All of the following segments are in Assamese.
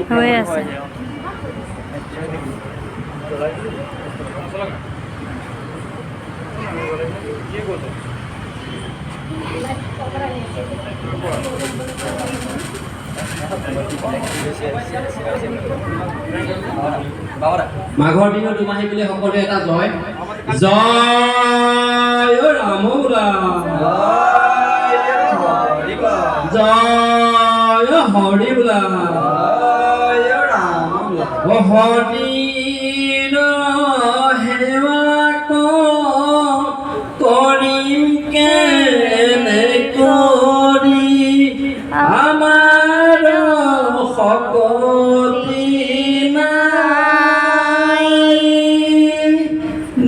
হৈ আছে মাঘৰ বিহু দুমাহী বুলি সকলোৱে এটা জয় জয় ৰাম বোলা জয় হৰি বোলা হৰি সেৱা কৰিম কেনে কৰি আমাৰ সকলো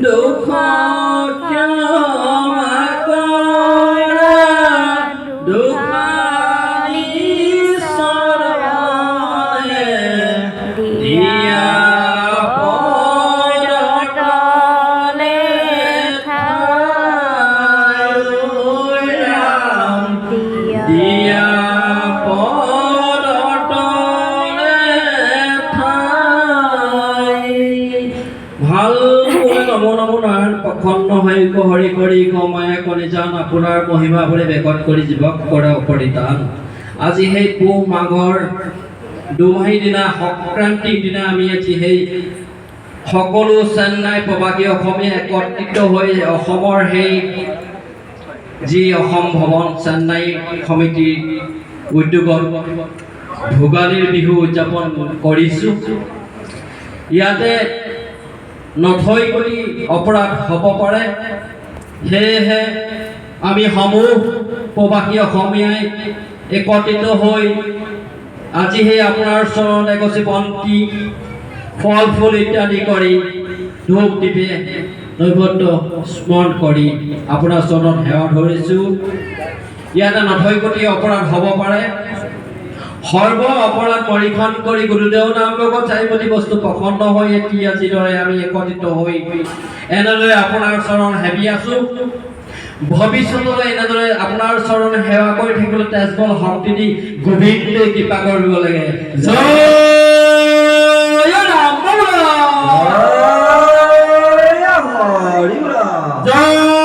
দুখ ক্ষমা কৰা দুখানি চৰণে দিয়া পদতলে ঠাই ৰাম দিয়া পদতলে ঠাই ভাল নমো নমো নাৰায়ণ প্ৰসন্ন হৈ হৰি কৰি মায়া কণি যান আপোনাৰ মহিমা ভৰি বেকত কৰি জীৱক কৰে অপৰিতান আজি সেই পুহ মাঘৰ দুমাহী দিনা সংক্ৰান্তিৰ দিনা আমি আজি সেই সকলো চেন্নাই প্ৰবাসী অসমীয়া একত্ৰিত হৈ অসমৰ সেই যি অসম ভৱন চেন্নাই সমিতিৰ উদ্যোগত ভোগালীৰ বিহু উদযাপন কৰিছোঁ ইয়াতে নথৈ কৰি অপৰাধ হ'ব পাৰে সেয়েহে আমি সমূহ প্ৰবাসী অসমীয়াই একত্ৰিত হৈ আজি সেই আপোনাৰ চৰণত এগছি বন্তি ফল ফুল ইত্যাদি কৰি ধূপ দীপে নৈবদ্য স্মৰণ কৰি আপোনাৰ চৰণত সেৱা ধৰিছোঁ ইয়াতে নথৈ কৰি অপৰাধ হ'ব পাৰে সৰ্ব অপৰাধ পৰীক্ষণ কৰি গুৰুদেৱ নাম লগত চাৰিপতি বস্তু প্ৰসন্ন হৈ এতিয়া যিদৰে আমি একত্ৰিত হৈ এনেদৰে আপোনাৰ চৰণ সেবি আছো ভৱিষ্যতলৈ এনেদৰে আপোনাৰ চৰণ সেৱা কৰি থাকিবলৈ তেজবল শক্তি দি গভীৰলৈ কৃপা কৰিব লাগে জয় ৰাম জয়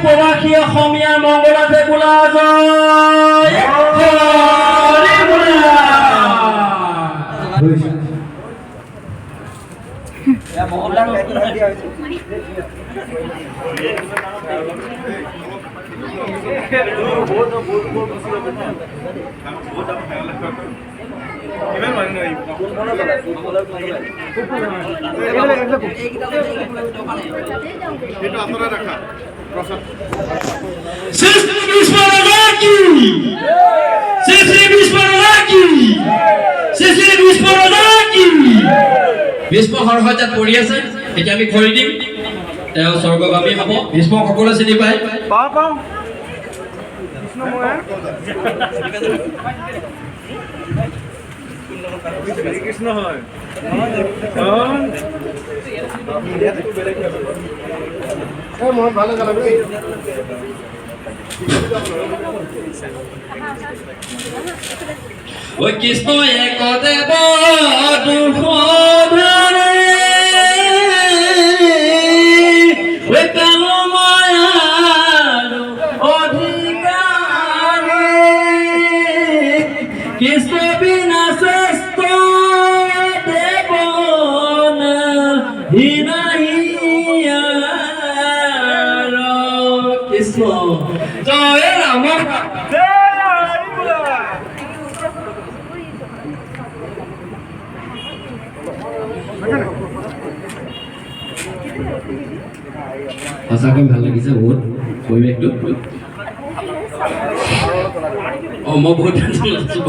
প্ৰবাসী অসমীয়া মংগলাতে বোলা যায় Sister Ismail শ্ৰী ভীষ্ম ৰজা কি ভীষ্ম হৰহজাত পৰি আছে এতিয়া আমি খৰি দিম তেওঁ স্বৰ্গগামী হ'ব ভীষ্ম সকলোৱে চিনি পায় পাওঁ কৃষ্ণ হয় মই ভালো গেল ঐ কৃষ্ণ এক দেৱ দুষধাৰে ঐ কাল মায়াৰ অধিকাৰে কৃষ্ণ বিনা শ্ৰেষ্ঠ দেৱ হীনাহিয়াৰ কৃষ্ণ জয় ৰাম সঁচাকৈ ভাল লাগিছে বহুত পৰিৱেশটো মই বহুত টেনশ্যন লৈছোঁ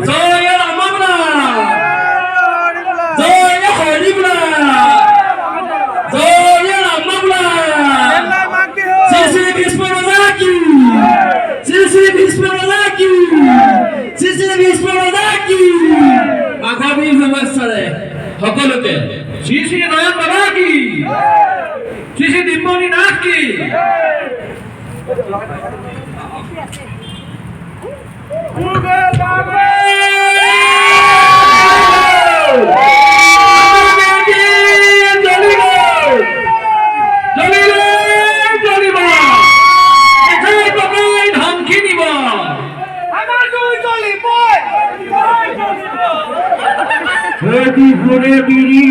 জয় ৰাম জয় হৰি জয় ৰাম শ্ৰী শ্ৰী ভীষ্ম ৰজা কি শ্ৰী শ্ৰী ভীষ্ম ৰজা কি শ্ৰী শ্ৰী ভীষ্ম ৰজা কি মাঘৰ বিহু শুভেচ্ছাৰে সকলোকে শ্ৰী শ্ৰী নয়ন বাবা কি শ্ৰী শ্ৰী দিব্যমণি নাথ কি Hadi